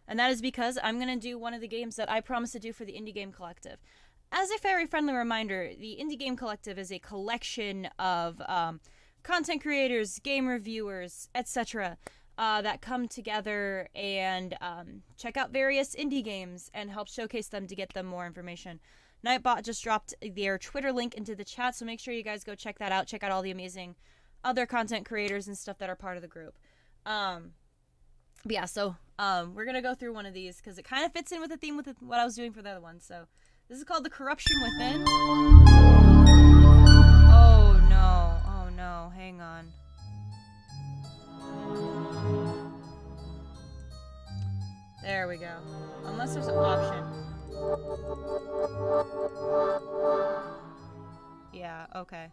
And that is because I'm going to do one of the games that I promised to do for the Indie Game Collective. As a very friendly reminder, the Indie Game Collective is a collection of content creators, game reviewers, etc., that come together and check out various indie games and help showcase them to get them more information. Nightbot just dropped their Twitter link into the chat, so make sure you guys go check that out. Check out all the amazing other content creators and stuff that are part of the group. But yeah, so we're going to go through one of these because it kind of fits in with the theme with what I was doing for the other one. So this is called The Corruption Within. Oh no, hang on. There we go. Unless there's an option. Yeah, okay.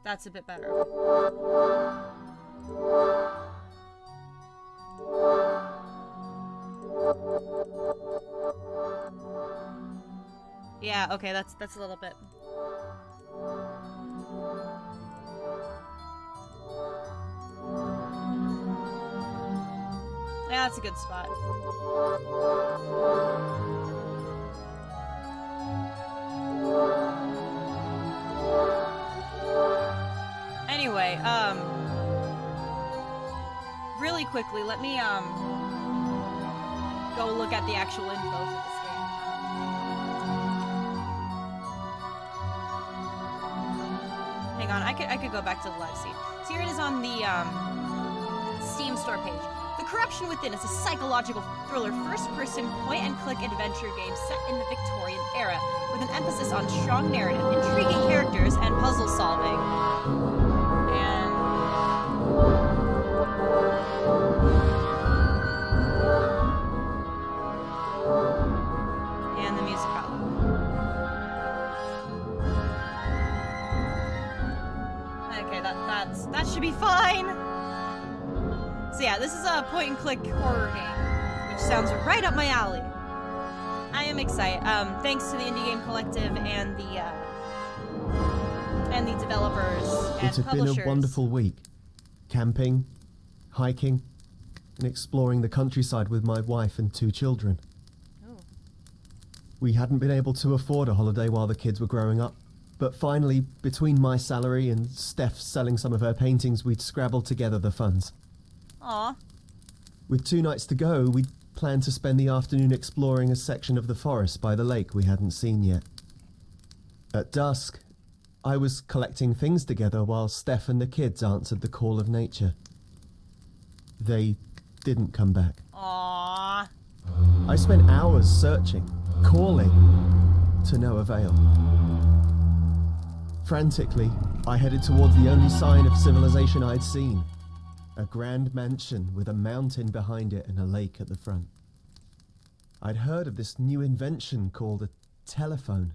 That's a bit better. Yeah, okay, that's a little bit. Yeah, that's a good spot. Anyway, really quickly, let me, go look at the actual info for this game. Hang on, I could go back to the live scene. So here it is on the, Steam store page. The Corruption Within is a psychological thriller first-person point-and-click adventure game set in the Victorian era, with an emphasis on strong narrative, intriguing characters, and puzzle solving. And the music follows. Okay, that should be fine. So yeah, this is a point-and-click horror game, which sounds right up my alley. I am excited. Thanks to the Indie Game Collective and the developers and it had publishers. been a wonderful week. Camping, hiking, and exploring the countryside with my wife and 2 children. Ooh. We hadn't been able to afford a holiday while the kids were growing up, but finally, between my salary and Steph selling some of her paintings, we'd scrabbled together the funds. Aw. With 2 nights to go, we'd planned to spend the afternoon exploring a section of the forest by the lake we hadn't seen yet. At dusk, I was collecting things together while Steph and the kids answered the call of nature. They didn't come back. Aww. I spent hours searching, calling, to no avail. Frantically, I headed towards the only sign of civilization I'd seen. A grand mansion with a mountain behind it and a lake at the front. I'd heard of this new invention called a telephone.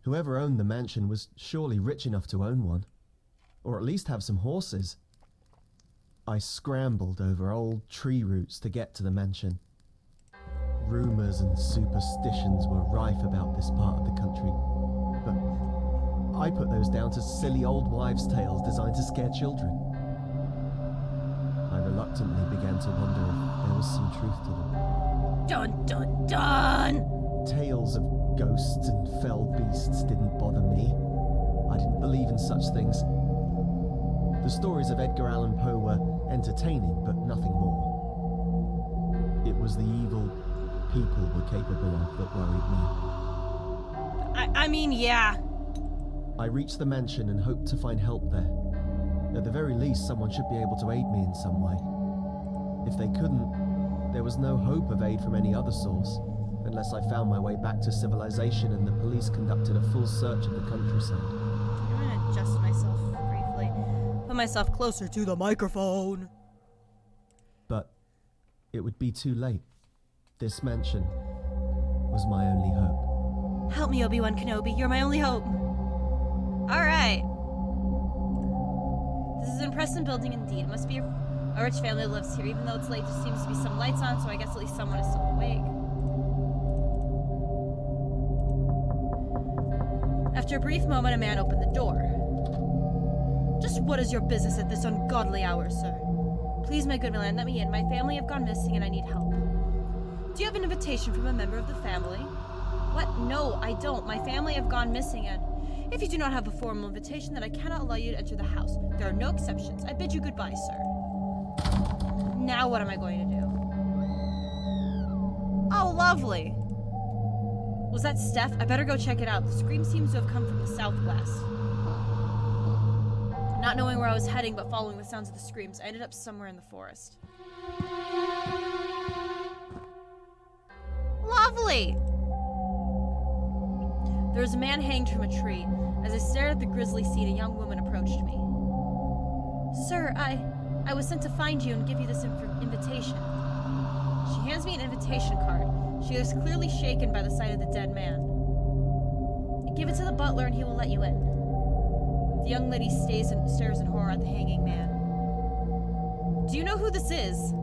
Whoever owned the mansion was surely rich enough to own one, or at least have some horses. I scrambled over old tree roots to get to the mansion. Rumors and superstitions were rife about this part of the country, but I put those down to silly old wives' tales designed to scare children. I reluctantly began to wonder if there was some truth to them. Dun dun dun! Tales of ghosts and fell beasts didn't bother me. I didn't believe in such things. The stories of Edgar Allan Poe were entertaining, but nothing more. It was the evil people were capable of that worried me. I mean, yeah. I reached the mansion and hoped to find help there. At the very least, someone should be able to aid me in some way. If they couldn't, there was no hope of aid from any other source, unless I found my way back to civilization and the police conducted a full search of the countryside. I'm gonna adjust myself briefly. Put myself closer to the microphone. But it would be too late. This mansion was my only hope. Help me, Obi-Wan Kenobi. You're my only hope. Alright. This is an impressive building indeed. It must be a rich family that lives here. Even though it's late, there seems to be some lights on, so I guess at least someone is still awake. After a brief moment, a man opened the door. Just what is your business at this ungodly hour, sir? Please, my good man, let me in. My family have gone missing and I need help. Do you have an invitation from a member of the family? What? No, I don't. My family have gone missing and... If you do not have a formal invitation, then I cannot allow you to enter the house. There are no exceptions. I bid you goodbye, sir. Now what am I going to do? Oh, lovely. Was that Steph? I better go check it out. The scream seems to have come from the southwest. Not knowing where I was heading, but following the sounds of the screams, I ended up somewhere in the forest. Lovely! There was a man hanged from a tree. As I stared at the grisly scene, a young woman approached me. Sir, I was sent to find you and give you this invitation. She hands me an invitation card. She is clearly shaken by the sight of the dead man. Give it to the butler and he will let you in. The young lady stares in horror at the hanging man. Do you know who this is?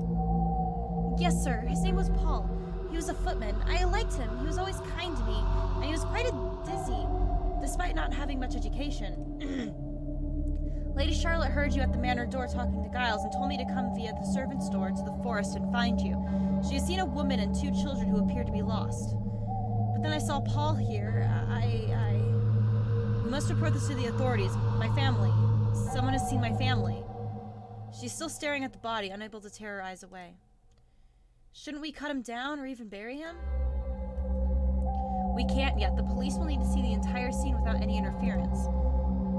Yes, sir. His name was Paul. He was a footman. I liked him. He was always kind to me, and he was quite dizzy, despite not having much education. Lady Charlotte heard you at the manor door talking to Giles and told me to come via the servants' door to the forest and find you. She has seen a woman and 2 children who appear to be lost. But then I saw Paul here. We must report this to the authorities. My family. Someone has seen my family. She's still staring at the body, unable to tear her eyes away. Shouldn't we cut him down or even bury him? We can't yet. The police will need to see the entire scene without any interference.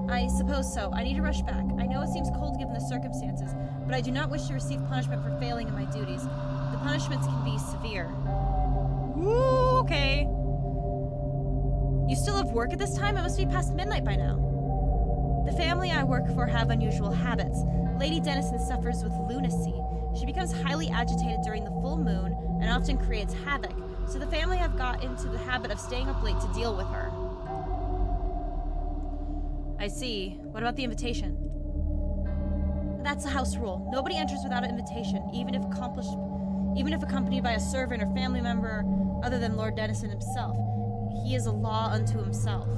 I suppose so. I need to rush back. I know it seems cold given the circumstances, but I do not wish to receive punishment for failing in my duties. The punishments can be severe. Ooh, okay. You still have work at this time? It must be past midnight by now. The family I work for have unusual habits. Lady Dennison suffers with lunacy. She becomes highly agitated during the full moon and often creates havoc, so the family have got into the habit of staying up late to deal with her. I see. What about the invitation? That's a house rule. Nobody enters without an invitation, even if accompanied by a servant or family member other than Lord Dennison himself. He is a law unto himself.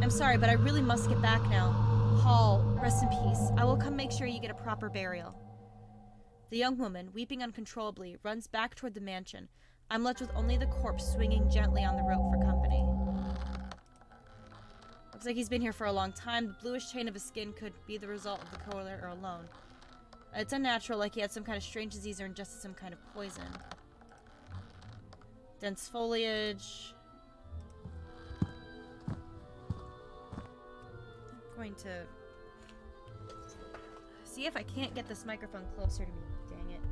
I'm sorry, but I really must get back now. Paul, rest in peace. I will come make sure you get a proper burial. The young woman, weeping uncontrollably, runs back toward the mansion. I'm left with only the corpse swinging gently on the rope for company. Looks like he's been here for a long time. The bluish chain of his skin could be the result of the cholera alone. It's unnatural, like he had some kind of strange disease or ingested some kind of poison. Dense foliage. I'm going to see if I can't get this microphone closer to me. Dang it.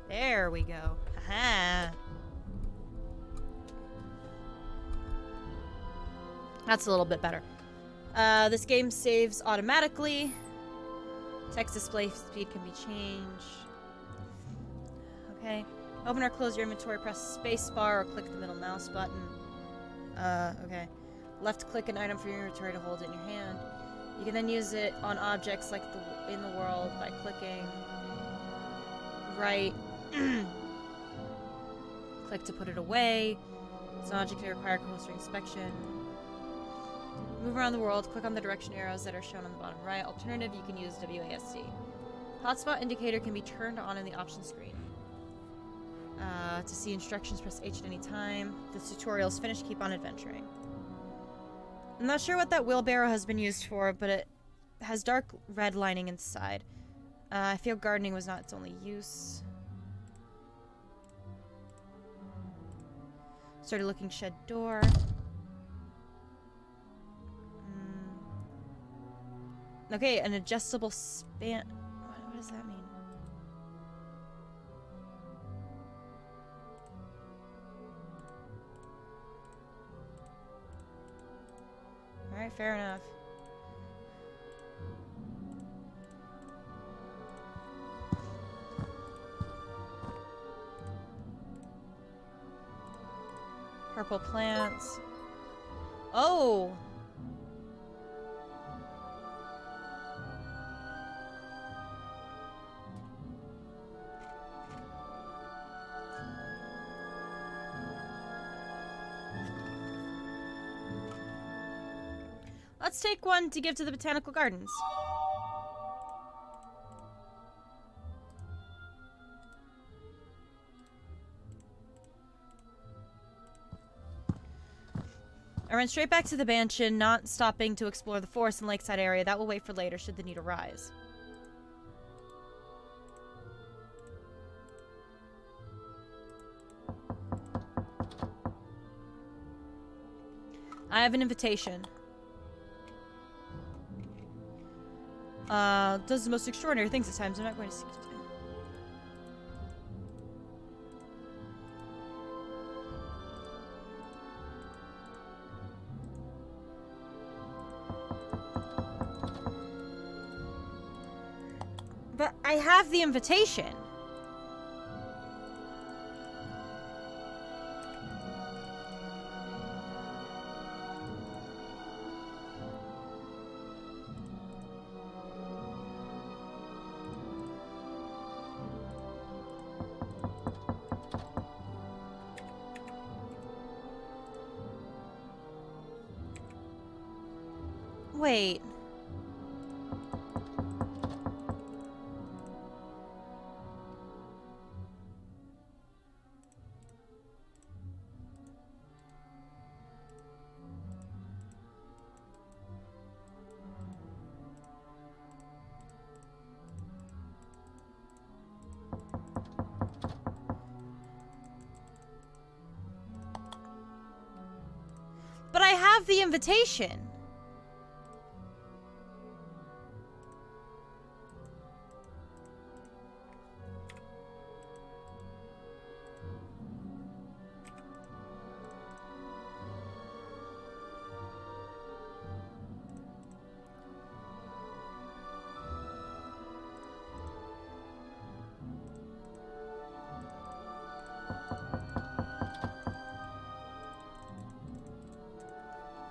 There we go. Haha. That's a little bit better. This game saves automatically. Text display speed can be changed. Okay. Open or close your inventory, press spacebar or click the middle mouse button. Okay. Left click an item for your inventory to hold it in your hand. You can then use it on objects like in the world by clicking. Right. Click to put it away. It's an object that requires closer inspection. Move around the world, click on the direction arrows that are shown on the bottom right. Alternative, you can use WASD. Hotspot indicator can be turned on in the option screen. To see instructions, press H at any time. This tutorial is finished, keep on adventuring. I'm not sure what that wheelbarrow has been used for, but it has dark red lining inside. I feel gardening was not its only use. Started looking shed door. Okay, an adjustable span. What does that mean? Alright, fair enough. Purple plants. Oh! Let's take one to give to the botanical gardens. I ran straight back to the mansion, not stopping to explore the forest and lakeside area. That will wait for later, should the need arise. I have an invitation. Does the most extraordinary things at times. I'm not going to seek to do. But I have the invitation. Wait. But I have the invitation.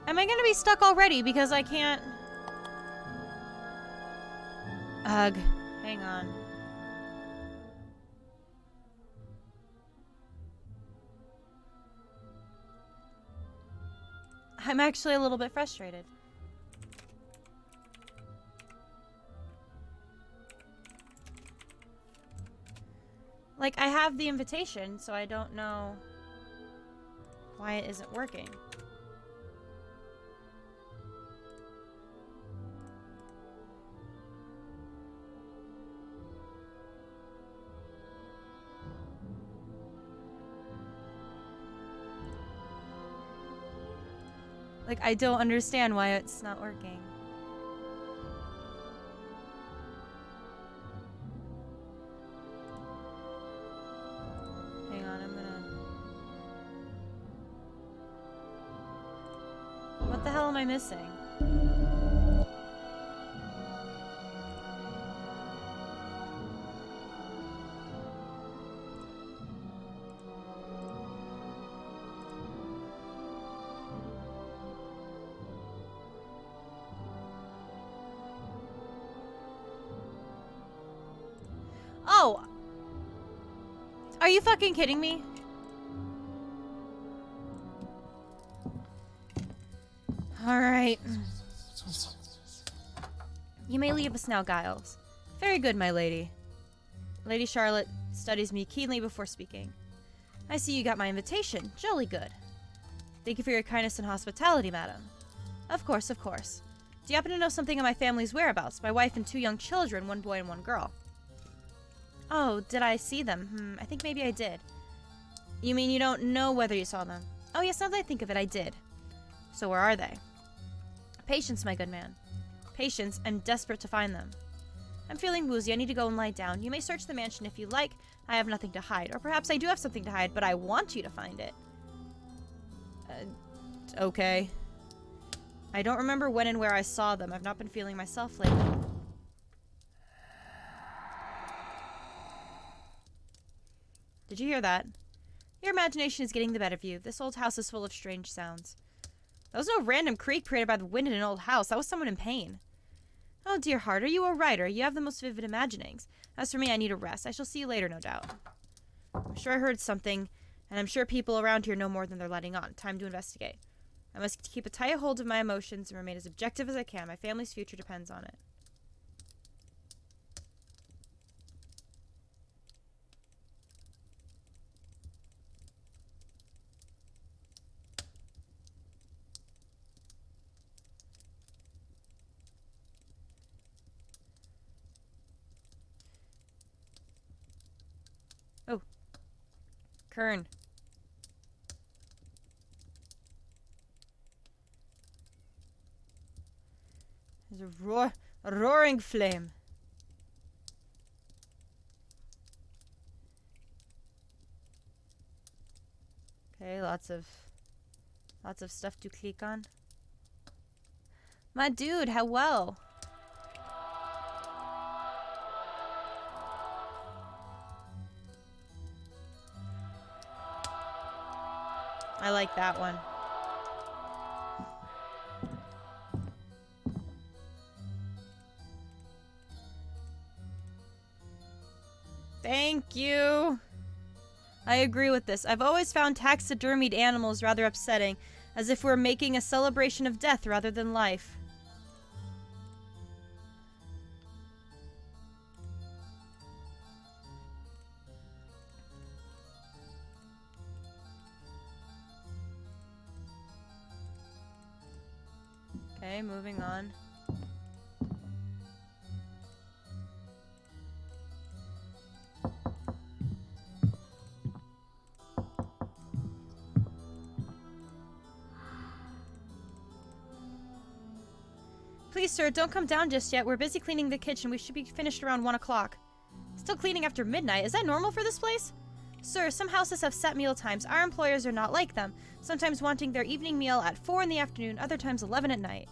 Am I gonna be stuck already because I can't... Ugh. Hang on. I'm actually a little bit frustrated. Like, I have the invitation, so I don't know why it isn't working. Like, I don't understand why it's not working. Hang on, I'm gonna... What the hell am I missing? Oh! Are you fucking kidding me? Alright. You may leave us now, Giles. Very good, my lady. Lady Charlotte studies me keenly before speaking. I see you got my invitation. Jolly good. Thank you for your kindness and hospitality, madam. Of course, of course. Do you happen to know something of my family's whereabouts? My wife and 2 young children, 1 boy and 1 girl. Oh, did I see them? I think maybe I did. You mean you don't know whether you saw them? Oh yes, now that I think of it, I did. So where are they? Patience, my good man. Patience, I'm desperate to find them. I'm feeling woozy, I need to go and lie down. You may search the mansion if you like. I have nothing to hide. Or perhaps I do have something to hide, but I want you to find it. Okay. I don't remember when and where I saw them. I've not been feeling myself lately. Did you hear that? Your imagination is getting the better of you. This old house is full of strange sounds. That was no random creak created by the wind in an old house. That was someone in pain. Oh, dear heart, are you a writer? You have the most vivid imaginings. As for me, I need a rest. I shall see you later, no doubt. I'm sure I heard something, and I'm sure people around here know more than they're letting on. Time to investigate. I must keep a tight hold of my emotions and remain as objective as I can. My family's future depends on it. Oh. Kern. There's a roaring flame. Okay, lots of stuff to click on. My dude, how well? I like that one. Thank you. I agree with this. I've always found taxidermied animals rather upsetting, as if we're making a celebration of death rather than life. Okay, moving on. Please, sir, don't come down just yet. We're busy cleaning the kitchen. We should be finished around 1 o'clock. Still cleaning after midnight. Is that normal for this place? Sir, some houses have set meal times. Our employers are not like them. Sometimes wanting their evening meal at 4 in the afternoon, other times 11 at night.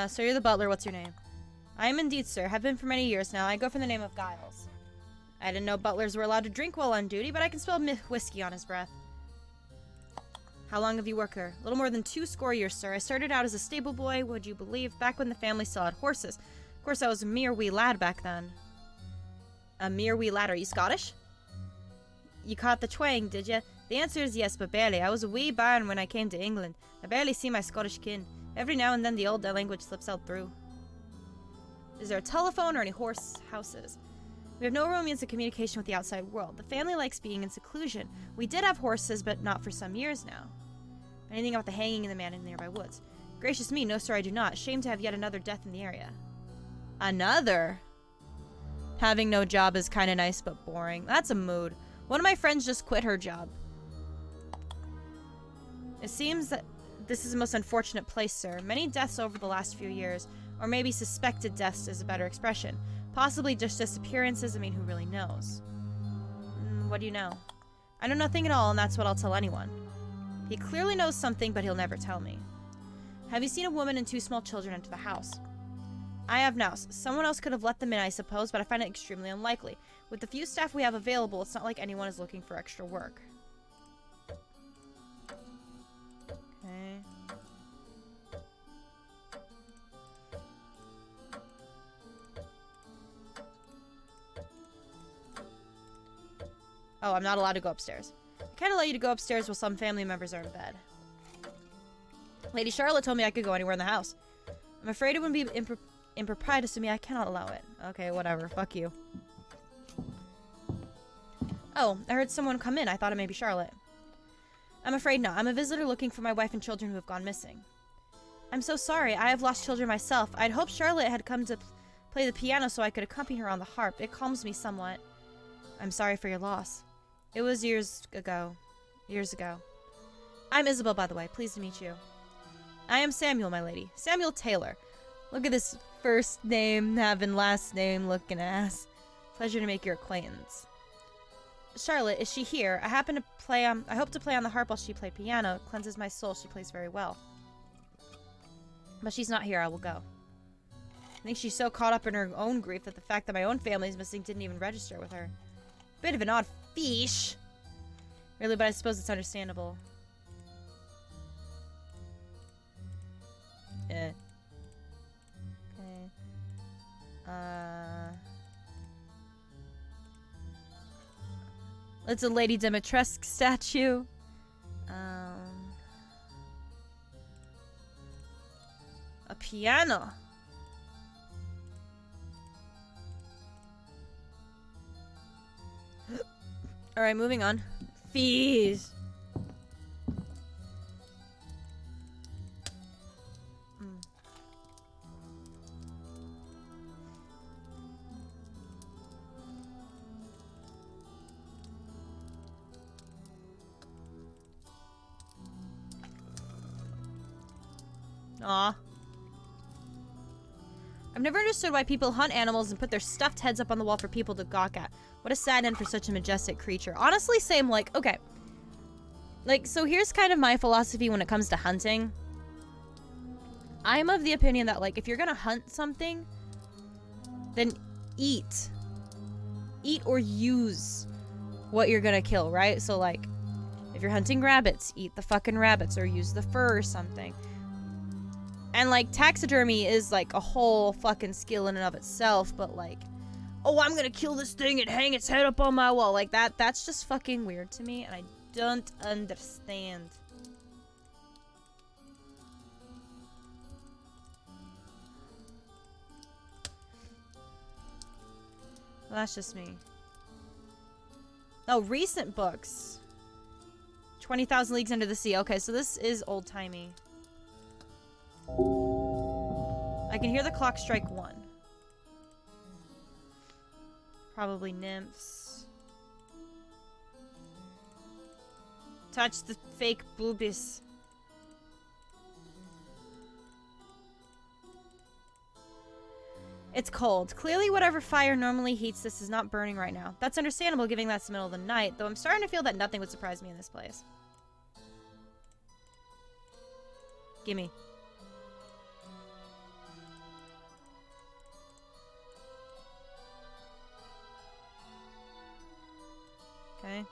So you're the butler. What's your name? I am indeed, sir. Have been for many years now. I go for the name of Giles. I didn't know butlers were allowed to drink while on duty, but I can smell whiskey on his breath. How long have you worked here? A little more than 2 years, sir. I started out as a stable boy, would you believe, back when the family still had horses. Of course, I was a mere wee lad back then. A mere wee lad? Are you Scottish? You caught the twang, did you? The answer is yes, but barely. I was a wee bairn when I came to England. I barely see my Scottish kin. Every now and then the old language slips out through. Is there a telephone or any horse houses? We have no real means of communication with the outside world. The family likes being in seclusion. We did have horses, but not for some years now. Anything about the hanging of the man in the nearby woods? Gracious me, no sir, I do not. Shame to have yet another death in the area. Another? Having no job is kind of nice, but boring. That's a mood. One of my friends just quit her job. It seems that this is the most unfortunate place, sir. Many deaths over the last few years, or maybe suspected deaths is a better expression. Possibly just disappearances. I mean, who really knows? What do you know? I know nothing at all, and that's what I'll tell anyone. He clearly knows something, but he'll never tell me. Have you seen a woman and 2 small children enter the house? I have now. Someone else could have let them in, I suppose, but I find it extremely unlikely. With the few staff we have available, it's not like anyone is looking for extra work. Okay. Oh, I'm not allowed to go upstairs. I can't allow you to go upstairs while some family members are in bed. Lady Charlotte told me I could go anywhere in the house. I'm afraid it would be improprietous to me. I cannot allow it. Okay, whatever. Fuck you. Oh, I heard someone come in. I thought it may be Charlotte. I'm afraid not. I'm a visitor looking for my wife and children who have gone missing. I'm so sorry. I have lost children myself. I'd hoped Charlotte had come to play the piano so I could accompany her on the harp. It calms me somewhat. I'm sorry for your loss. It was years ago. Years ago. I'm Isabel, by the way. Pleased to meet you. I am Samuel, my lady. Samuel Taylor. Look at this first name having last name looking ass. Pleasure to make your acquaintance. Charlotte, is she here? I hope to play on the harp while she plays piano. It cleanses my soul. She plays very well. But she's not here. I will go. I think she's so caught up in her own grief that the fact that my own family is missing didn't even register with her. Bit of an odd fish. Really, but I suppose it's understandable. Eh. Okay. It's a Lady Dimitrescu statue. A piano. Alright, moving on. Fees. Aw. I've never understood why people hunt animals and put their stuffed heads up on the wall for people to gawk at. What a sad end for such a majestic creature. Honestly, same, like, okay. Like, so here's kind of my philosophy when it comes to hunting. I'm of the opinion that, like, if you're gonna hunt something, then eat. Eat or use what you're gonna kill, right? So, like, if you're hunting rabbits, eat the fucking rabbits or use the fur or something. And, like, taxidermy is, like, a whole fucking skill in and of itself, but, like, oh, I'm gonna kill this thing and hang its head up on my wall. Like, that's just fucking weird to me, and I don't understand. Well, that's just me. Oh, recent books. 20,000 Leagues Under the Sea. Okay, so this is old-timey. I can hear the clock strike 1. Probably nymphs. Touch the fake boobies. It's cold. Clearly whatever fire normally heats this is not burning right now. That's understandable given that's the middle of the night, though I'm starting to feel that nothing would surprise me in this place. Gimme. Okay.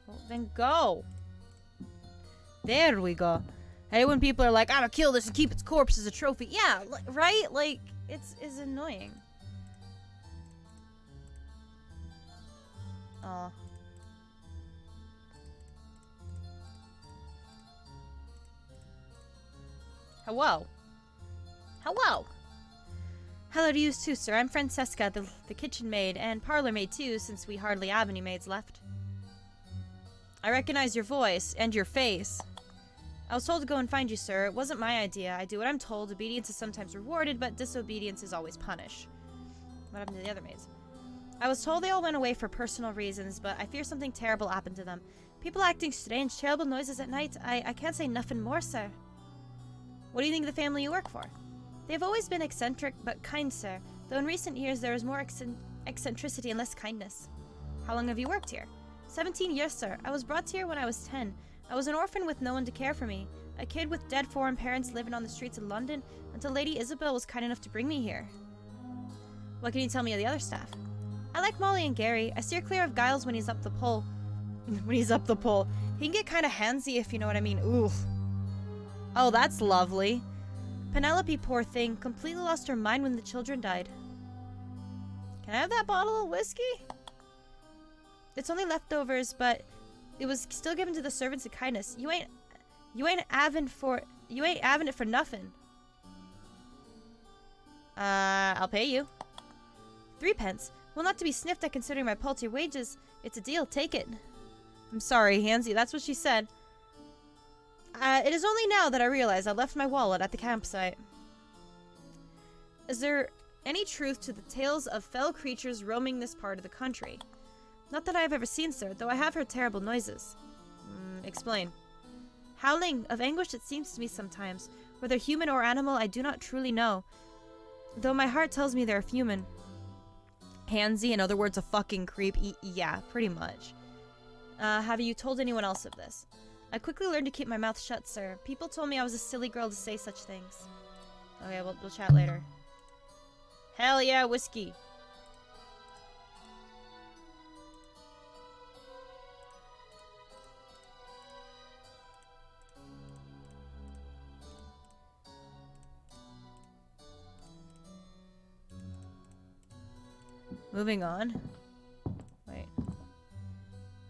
Well, then go. There we go. Hey, when people are like, I'm gonna kill this and keep its corpse as a trophy. Yeah, right? Like, it's annoying. Aw. Hello. Hello. Hello to you too, sir. I'm Francesca, the kitchen maid, and parlor maid too, since we hardly have any maids left. I recognize your voice, and your face. I was told to go and find you, sir. It wasn't my idea. I do what I'm told. Obedience is sometimes rewarded, but disobedience is always punished. What happened to the other maids? I was told they all went away for personal reasons, but I fear something terrible happened to them. People acting strange, terrible noises at night. I can't say nothing more, sir. What do you think of the family you work for? They've always been eccentric, but kind, sir. Though in recent years there is more eccentricity and less kindness. How long have you worked here? 17 years, sir. I was brought here when I was 10. I was an orphan with no one to care for me. A kid with dead foreign parents living on the streets of London until Lady Isabel was kind enough to bring me here. What can you tell me of the other staff? I like Molly and Gary. I steer clear of Giles when he's up the pole. When he's up the pole. He can get kind of handsy if you know what I mean. Oof. Oh, that's lovely. Penelope, poor thing, completely lost her mind when the children died. Can I have that bottle of whiskey? It's only leftovers, but it was still given to the servants in kindness. You ain't having it for nothing. I'll pay you. 3 pence. Well, not to be sniffed at considering my paltry wages. It's a deal, take it. I'm sorry, Hansy, that's what she said. It is only now that I realize I left my wallet at the campsite. Is there any truth to the tales of fell creatures roaming this part of the country? Not that I have ever seen, sir, though I have heard terrible noises. Explain. Howling of anguish it seems to me sometimes. Whether human or animal, I do not truly know. Though my heart tells me they're human. Hansy, in other words, a fucking creep. Yeah, pretty much. Have you told anyone else of this? I quickly learned to keep my mouth shut, sir. People told me I was a silly girl to say such things. Okay, we'll chat later. Hell yeah, whiskey. Moving on. Wait.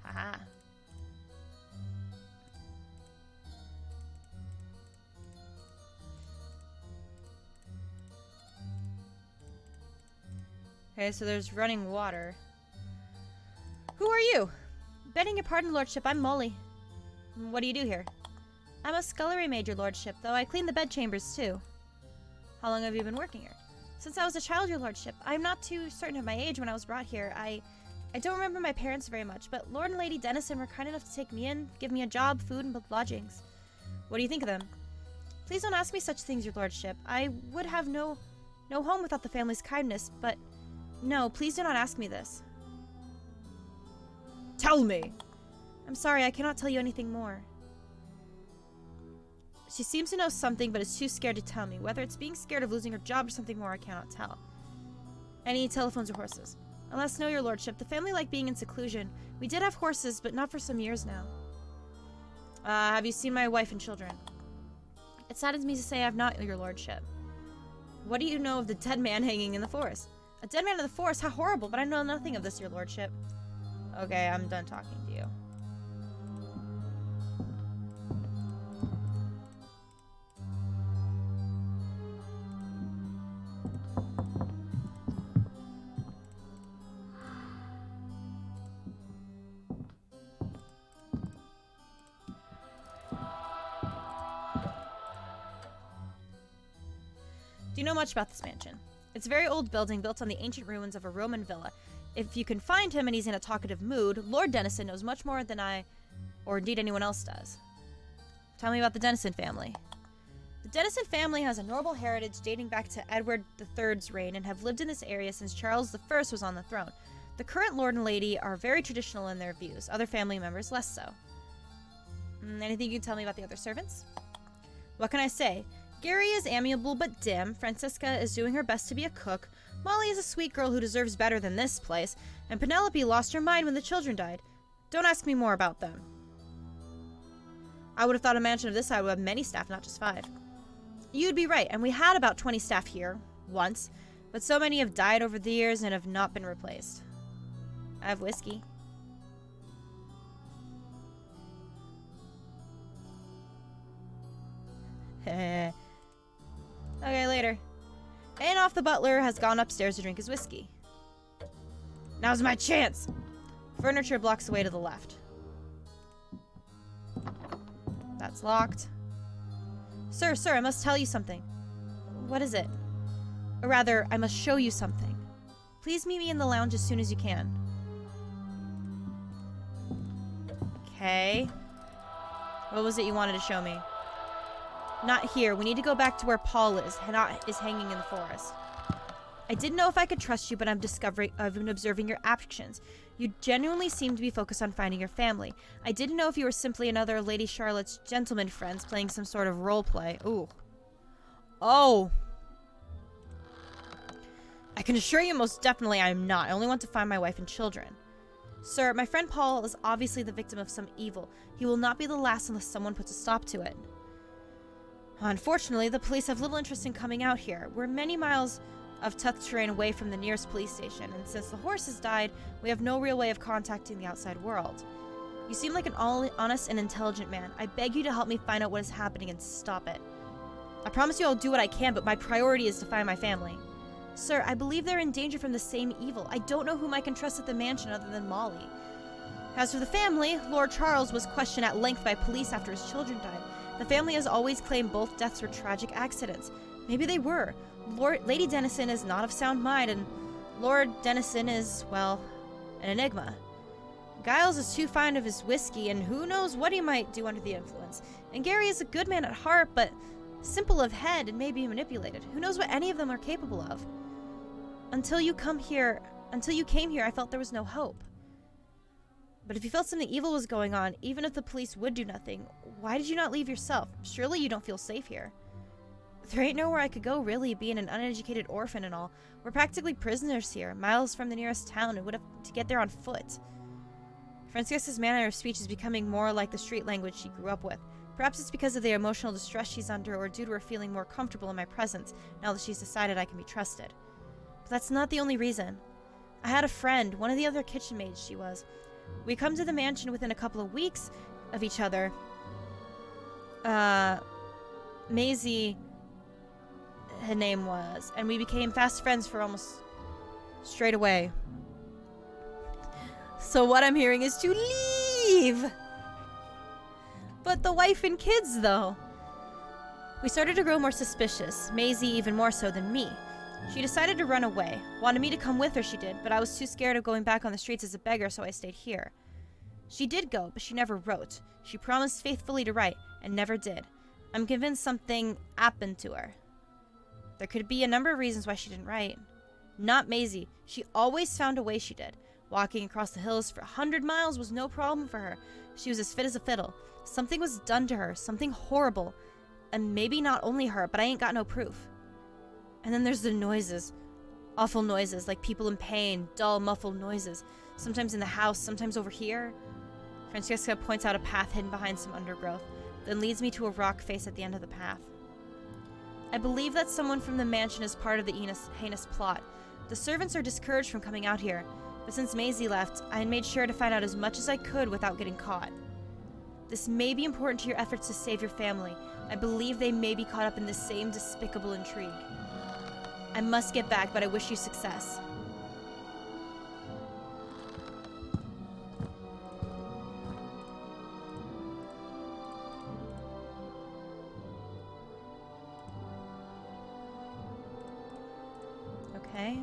Haha. Okay, so there's running water. Who are you? Begging your pardon, Lordship, I'm Molly. What do you do here? I'm a scullery maid, your Lordship, though I clean the bedchambers too. How long have you been working here? Since I was a child, your Lordship. I'm not too certain of my age when I was brought here. I don't remember my parents very much, but Lord and Lady Dennison were kind enough to take me in, give me a job, food, and lodgings. What do you think of them? Please don't ask me such things, your Lordship. I would have no home without the family's kindness, but no, please do not ask me this. Tell me! I'm sorry, I cannot tell you anything more. She seems to know something, but is too scared to tell me. Whether it's being scared of losing her job or something more, I cannot tell. Any telephones or horses? Alas, no, your Lordship. The family liked being in seclusion. We did have horses, but not for some years now. Have you seen my wife and children? It saddens me to say I have not, your Lordship. What do you know of the dead man hanging in the forest? A dead man in the forest? How horrible, but I know nothing of this, your Lordship. Okay, I'm done talking to you. Do you know much about this mansion? It's a very old building built on the ancient ruins of a Roman villa. If you can find him and he's in a talkative mood, Lord Dennison knows much more than I, or indeed anyone else does. Tell me about the Dennison family. The Dennison family has a noble heritage dating back to Edward III's reign and have lived in this area since Charles I was on the throne. The current Lord and Lady are very traditional in their views, other family members less so. Anything you can tell me about the other servants? What can I say? Gary is amiable but dim, Francisca is doing her best to be a cook, Molly is a sweet girl who deserves better than this place, and Penelope lost her mind when the children died. Don't ask me more about them. I would have thought a mansion of this size would have many staff, not just 5. You'd be right, and we had about 20 staff here, once, but so many have died over the years and have not been replaced. I have whiskey. Okay, later. Anoff the butler has gone upstairs to drink his whiskey. Now's my chance! Furniture blocks the way to the left. That's locked. Sir, I must tell you something. What is it? Or rather, I must show you something. Please meet me in the lounge as soon as you can. Okay. What was it you wanted to show me? Not here. We need to go back to where Paul is hanging in the forest. I didn't know if I could trust you, but I've been observing your actions. You genuinely seem to be focused on finding your family. I didn't know if you were simply another of Lady Charlotte's gentleman friends playing some sort of role play. Ooh. Oh. I can assure you most definitely I am not. I only want to find my wife and children. Sir, my friend Paul is obviously the victim of some evil. He will not be the last unless someone puts a stop to it. Unfortunately, the police have little interest in coming out here. We're many miles of tough terrain away from the nearest police station, and since the horses died, we have no real way of contacting the outside world. You seem like an honest and intelligent man. I beg you to help me find out what is happening and stop it. I promise you I'll do what I can, but my priority is to find my family. Sir, I believe they're in danger from the same evil. I don't know whom I can trust at the mansion other than Molly. As for the family, Lord Charles was questioned at length by police after his children died. The family has always claimed both deaths were tragic accidents. Maybe they were. Lady Dennison is not of sound mind, and Lord Dennison is, well, an enigma. Giles is too fond of his whiskey, and who knows what he might do under the influence. And Gary is a good man at heart, but simple of head and may be manipulated. Who knows what any of them are capable of? Until you came here, I felt there was no hope. But if you felt something evil was going on, even if the police would do nothing, why did you not leave yourself? Surely you don't feel safe here. There ain't nowhere I could go, really, being an uneducated orphan and all. We're practically prisoners here, miles from the nearest town, and would have to get there on foot. Francisca's manner of speech is becoming more like the street language she grew up with. Perhaps it's because of the emotional distress she's under, or due to her feeling more comfortable in my presence, now that she's decided I can be trusted. But that's not the only reason. I had a friend, one of the other kitchen maids she was. We come to the mansion within a couple of weeks of each other. Maisie, her name was, and we became fast friends for almost straight away. So what I'm hearing is to leave! But the wife and kids, though. We started to grow more suspicious, Maisie even more so than me. She decided to run away. Wanted me to come with her, she did, but I was too scared of going back on the streets as a beggar, so I stayed here. She did go, but she never wrote. She promised faithfully to write, and never did. I'm convinced something happened to her. There could be a number of reasons why she didn't write. Not Maisie. She always found a way, she did. Walking across the hills for 100 miles was no problem for her. She was as fit as a fiddle. Something was done to her, something horrible. And maybe not only her, but I ain't got no proof. And then there's the noises. Awful noises, like people in pain, dull, muffled noises. Sometimes in the house, sometimes over here. Francesca points out a path hidden behind some undergrowth, then leads me to a rock face at the end of the path. I believe that someone from the mansion is part of the heinous plot. The servants are discouraged from coming out here, but since Maisie left, I had made sure to find out as much as I could without getting caught. This may be important to your efforts to save your family. I believe they may be caught up in the same despicable intrigue. I must get back, but I wish you success. Okay.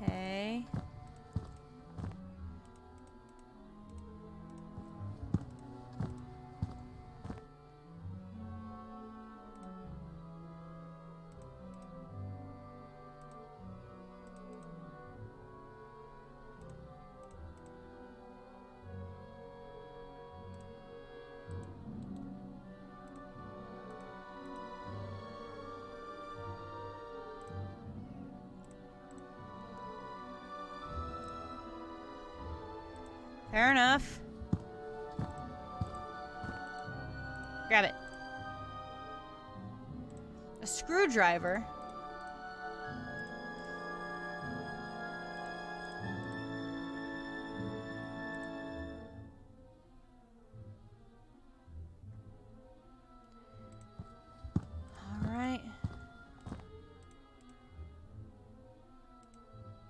Okay. Fair enough. Grab it. A screwdriver? All right.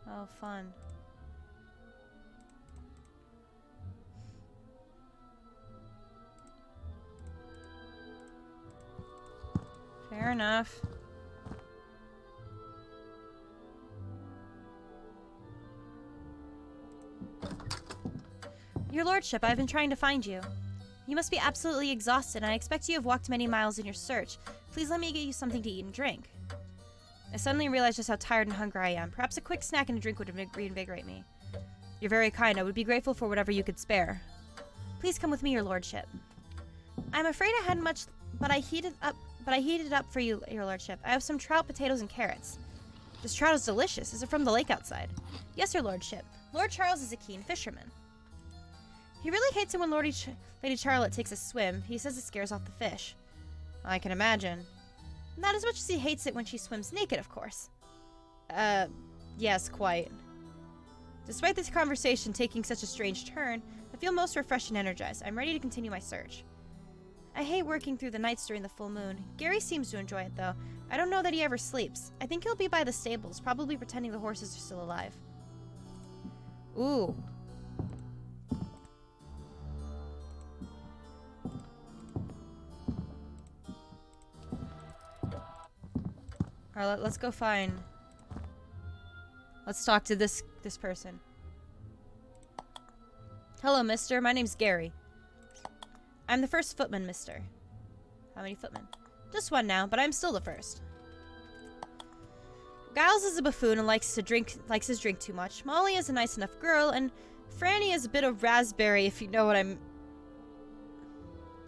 Oh, fun. Fair enough. Your lordship, I've been trying to find you. You must be absolutely exhausted, and I expect you have walked many miles in your search. Please let me get you something to eat and drink. I suddenly realized just how tired and hungry I am. Perhaps a quick snack and a drink would reinvigorate me. You're very kind. I would be grateful for whatever you could spare. Please come with me, your lordship. I'm afraid I hadn't much, but I heated it up for you, your lordship. I have some trout, potatoes, and carrots. This trout is delicious. Is it from the lake outside? Yes, your lordship. Lord Charles is a keen fisherman. He really hates it when Lady Charlotte takes a swim. He says it scares off the fish. I can imagine. Not as much as he hates it when she swims naked, of course. Yes, quite. Despite this conversation taking such a strange turn, I feel most refreshed and energized. I'm ready to continue my search. I hate working through the nights during the full moon. Gary seems to enjoy it, though. I don't know that he ever sleeps. I think he'll be by the stables, probably pretending the horses are still alive. Ooh. Alright, let's go find... Let's talk to this person. Hello, mister. My name's Gary. I'm the first footman, mister. How many footmen? Just one now, but I'm still the first. Giles is a buffoon and likes his drink too much. Molly is a nice enough girl, and Franny is a bit of raspberry, if you know what I'm...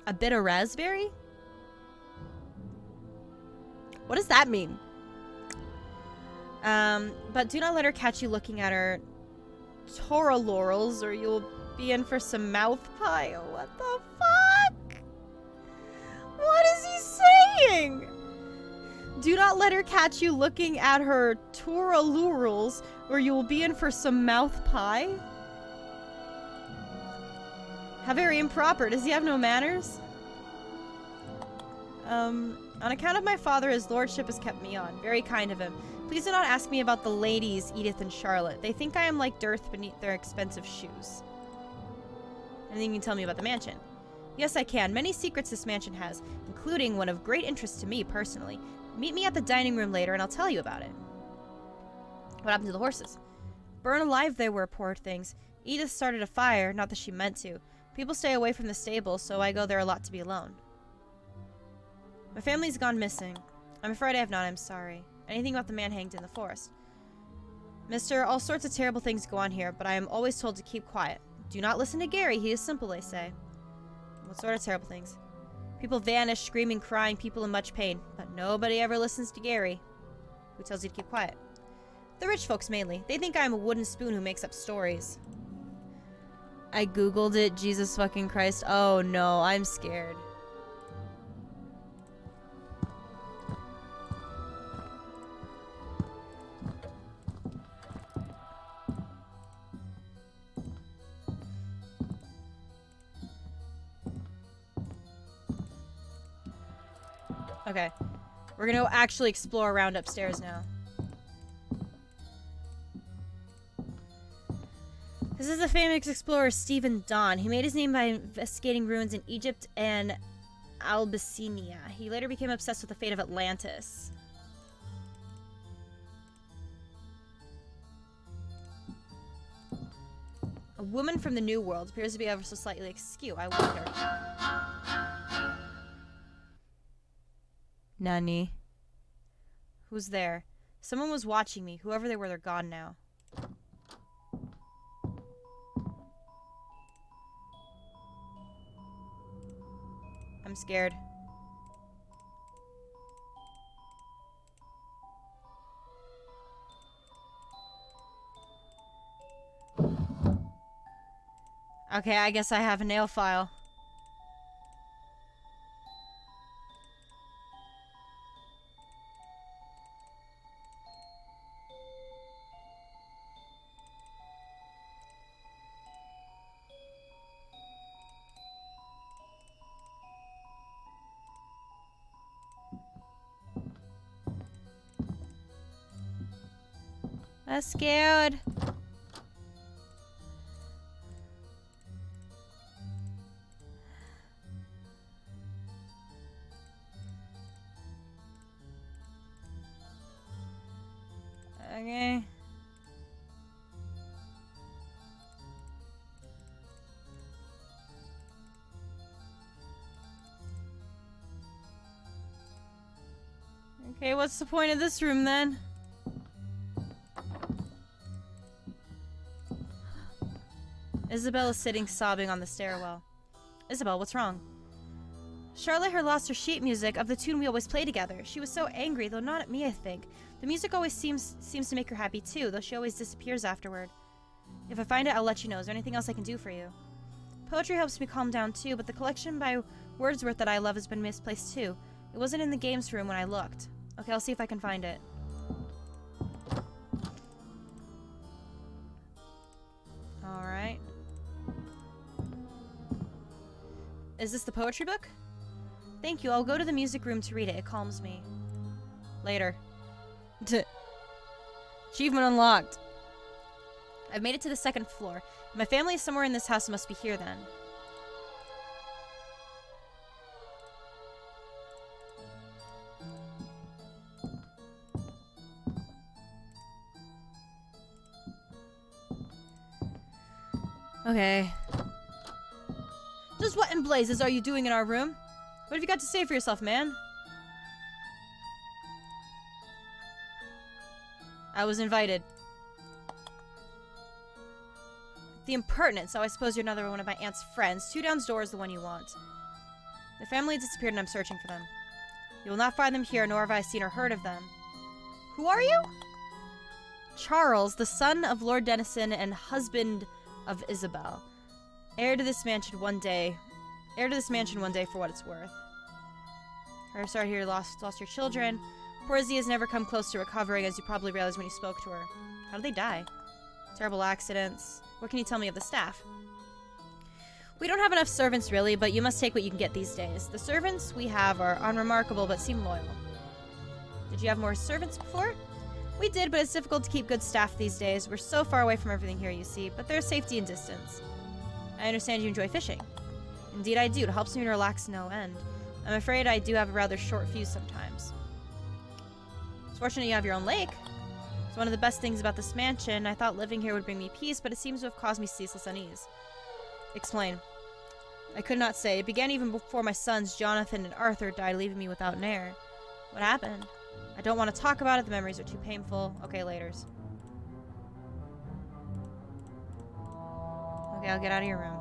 A bit of raspberry? What does that mean? But do not let her catch you looking at her Tora laurels, or you'll be in for some mouth pie. Oh, what the fuck? What is he saying? Do not let her catch you looking at her Tora laurels, or you will be in for some mouth pie. How very improper. Does he have no manners? On account of my father, his lordship has kept me on. Very kind of him. Please do not ask me about the ladies, Edith and Charlotte. They think I am like dirt beneath their expensive shoes. Anything you can tell me about the mansion? Yes, I can. Many secrets this mansion has, including one of great interest to me personally. Meet me at the dining room later and I'll tell you about it. What happened to the horses? Burned alive they were, poor things. Edith started a fire, not that she meant to. People stay away from the stable, so I go there a lot to be alone. My family's gone missing. I'm afraid I have not. I'm sorry. Anything about the man hanged in the forest? Mister, all sorts of terrible things go on here, but I am always told to keep quiet. Do not listen to Gary. He is simple, they say. What sort of terrible things? People vanish, screaming, crying, people in much pain. But nobody ever listens to Gary. Who tells you to keep quiet? The rich folks, mainly. They think I am a wooden spoon who makes up stories. I googled it. Jesus fucking Christ. Oh no, I'm scared. Okay. We're gonna actually explore around upstairs now. This is the famous explorer Stephen Don. He made his name by investigating ruins in Egypt and Abyssinia. He later became obsessed with the fate of Atlantis. A woman from the New World appears to be ever so slightly askew. I wonder. Nani? Who's there? Someone was watching me. Whoever they were, they're gone now. I'm scared. Okay, I guess I have a nail file. I'm scared. Okay. Okay, what's the point of this room then? Isabel is sitting sobbing on the stairwell. Isabel, what's wrong? Charlotte had lost her sheet music of the tune we always play together. She was so angry, though not at me, I think. The music always seems to make her happy too, though she always disappears afterward. If I find it, I'll let you know. Is there anything else I can do for you? Poetry helps me calm down too, but the collection by Wordsworth that I love has been misplaced too. It wasn't in the games room when I looked. Okay, I'll see if I can find it. Alright. Is this the poetry book? Thank you. I'll go to the music room to read it. It calms me. Later. Achievement unlocked. I've made it to the second floor. If my family is somewhere in this house, it must be here then. Okay. Just what in blazes are you doing in our room? What have you got to say for yourself, man? I was invited. The impertinence. So I suppose you're another one of my aunt's friends. 2 downstairs, the one you want. The family disappeared and I'm searching for them. You will not find them here, nor have I seen or heard of them. Who are you? Charles, the son of Lord Dennison and husband of Isabel. Heir to this mansion one day for what it's worth. Her sorry here lost your children. Poor Izzy has never come close to recovering, as you probably realized when you spoke to her. How did they die? Terrible accidents. What can you tell me of the staff? We don't have enough servants, really, but you must take what you can get these days. The servants we have are unremarkable, but seem loyal. Did you have more servants before? We did, but it's difficult to keep good staff these days. We're so far away from everything here, you see, but there's safety and distance. I understand you enjoy fishing. Indeed I do. It helps me to relax no end. I'm afraid I do have a rather short fuse sometimes. It's fortunate you have your own lake. It's one of the best things about this mansion. I thought living here would bring me peace, but it seems to have caused me ceaseless unease. Explain. I could not say. It began even before my sons, Jonathan and Arthur, died, leaving me without an heir. What happened? I don't want to talk about it. The memories are too painful. Okay, laters. Okay, I'll get out of your room.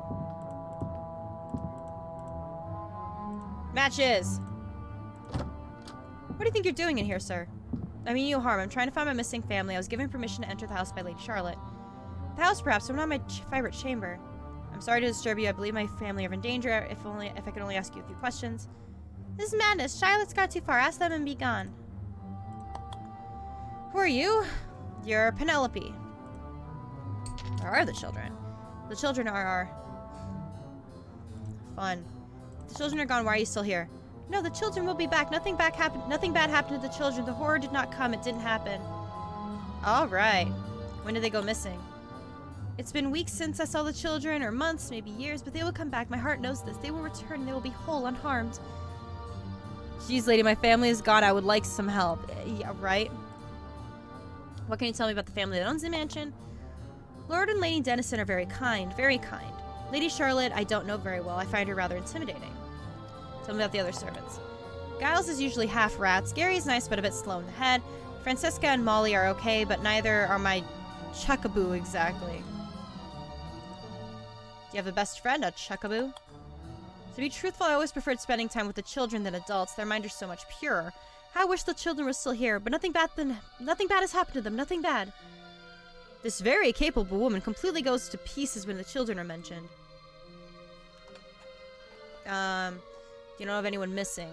Matches! What do you think you're doing in here, sir? I mean you harm. I'm trying to find my missing family. I was given permission to enter the house by Lady Charlotte. The house, perhaps, but not my favorite chamber. I'm sorry to disturb you. I believe my family are in danger. If I could only ask you a few questions. This is madness. Charlotte's got too far. Ask them and be gone. Who are you? You're Penelope. Where are the children? The children are fun. The children are gone. Why are you still here? No, the children will be back. Nothing bad happened to the children. The horror did not come. It didn't happen. All right. When did they go missing? It's been weeks since I saw the children, or months, maybe years, but they will come back. My heart knows this. They will return and they will be whole, unharmed. Jeez, lady, my family is gone. I would like some help. Yeah, right? What can you tell me about the family that owns the mansion? Lord and Lady Dennison are very kind, very kind. Lady Charlotte, I don't know very well. I find her rather intimidating. Tell me about the other servants. Giles is usually half rats. Gary is nice but a bit slow in the head. Francesca and Molly are okay, but neither are my chuckaboo exactly. Do you have a best friend, a chuckaboo? To be truthful, I always preferred spending time with the children than adults. Their minds are so much purer. How I wish the children were still here, but nothing bad has happened to them. Nothing bad. This very capable woman completely goes to pieces when the children are mentioned. You don't have anyone missing.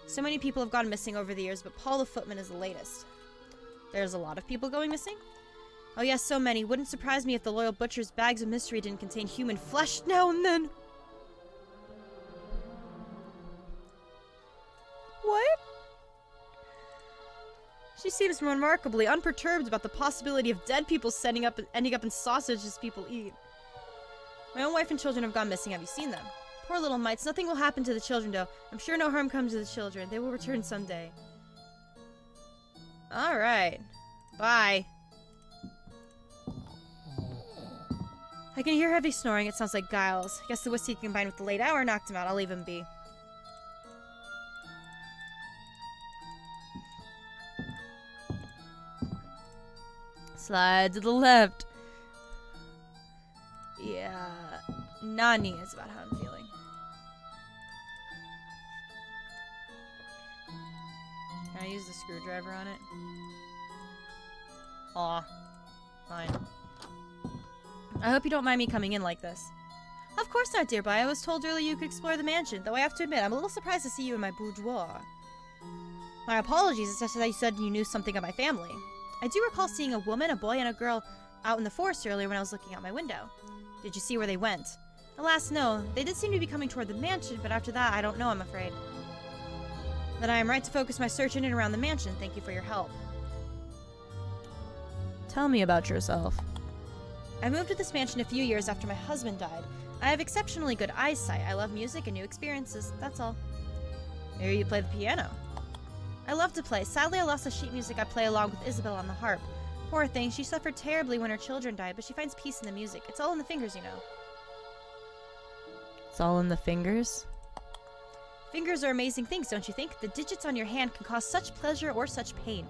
So many people have gone missing over the years, but Paul the footman is the latest. There's a lot of people going missing? Oh yes, so many. Wouldn't surprise me if the loyal butcher's bags of mystery didn't contain human flesh now and then. What? She seems remarkably unperturbed about the possibility of dead people ending up in sausages people eat. My own wife and children have gone missing. Have you seen them? Poor little mites. Nothing will happen to the children, though. I'm sure no harm comes to the children. They will return someday. Alright. Bye. I can hear heavy snoring. It sounds like Giles. Guess the whiskey combined with the late hour knocked him out. I'll leave him be. Slide to the left. Yeah. Nani is about how I'm feeling. Can I use the screwdriver on it? Aw. Fine. I hope you don't mind me coming in like this. Of course not, dear boy. I was told earlier you could explore the mansion, though I have to admit, I'm a little surprised to see you in my boudoir. My apologies, it's just that you said you knew something of my family. I do recall seeing a woman, a boy, and a girl out in the forest earlier when I was looking out my window. Did you see where they went? Alas, no. They did seem to be coming toward the mansion, but after that, I don't know, I'm afraid. Then I am right to focus my search in and around the mansion. Thank you for your help. Tell me about yourself. I moved to this mansion a few years after my husband died. I have exceptionally good eyesight. I love music and new experiences. That's all. I hear you play the piano. I love to play. Sadly, I lost the sheet music I play along with Isabel on the harp. Poor thing, she suffered terribly when her children died, but she finds peace in the music. It's all in the fingers, you know. It's all in the fingers? Fingers are amazing things, don't you think? The digits on your hand can cause such pleasure or such pain.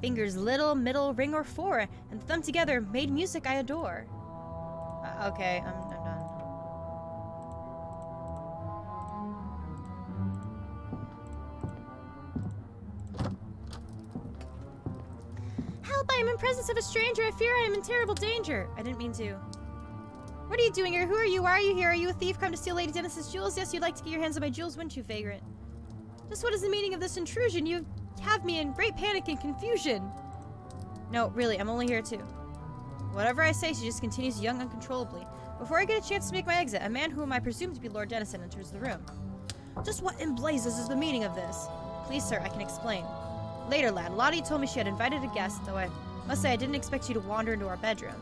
Fingers little, middle, ring, or four, and the thumb together made music I adore. Okay, I'm done. Help, I am in presence of a stranger, I fear I am in terrible danger. I didn't mean to. What are you doing here? Who are you? Why are you here? Are you a thief come to steal Lady Dennis's jewels? Yes, you'd like to get your hands on my jewels, wouldn't you, vagrant? Just what is the meaning of this intrusion? You have me in great panic and confusion. No, really, I'm only here to... Whatever I say, she just continues to young uncontrollably. Before I get a chance to make my exit, a man whom I presume to be Lord Dennison enters the room. Just what in blazes is the meaning of this? Please, sir, I can explain. Later, lad, Lottie told me she had invited a guest, though I must say I didn't expect you to wander into our bedroom.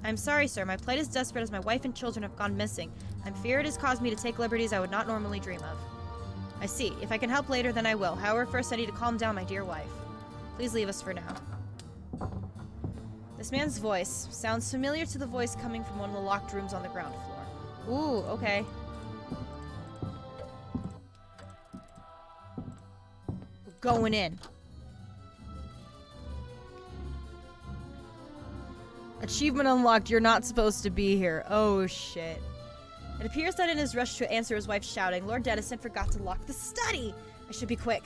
I'm sorry, sir. My plight is desperate as my wife and children have gone missing. I'm fear it has caused me to take liberties I would not normally dream of. I see. If I can help later, then I will. However, first I need to calm down my dear wife. Please leave us for now. This man's voice sounds familiar to the voice coming from one of the locked rooms on the ground floor. Ooh, okay. We're going in. Achievement unlocked. You're not supposed to be here. Oh, shit. It appears that in his rush to answer his wife's shouting, Lord Dennison forgot to lock the study. I should be quick.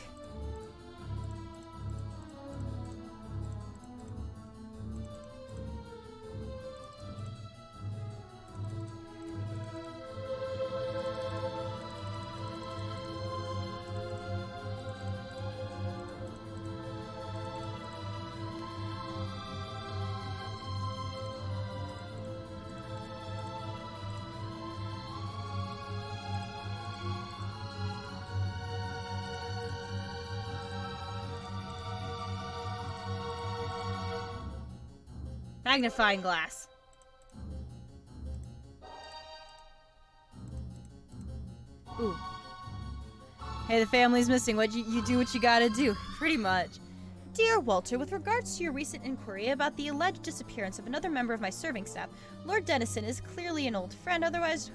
Magnifying glass. Ooh. Hey, the family's missing. You do what you gotta do. Pretty much. Dear Walter, with regards to your recent inquiry about the alleged disappearance of another member of my serving staff, Lord Dennison is clearly an old friend, otherwise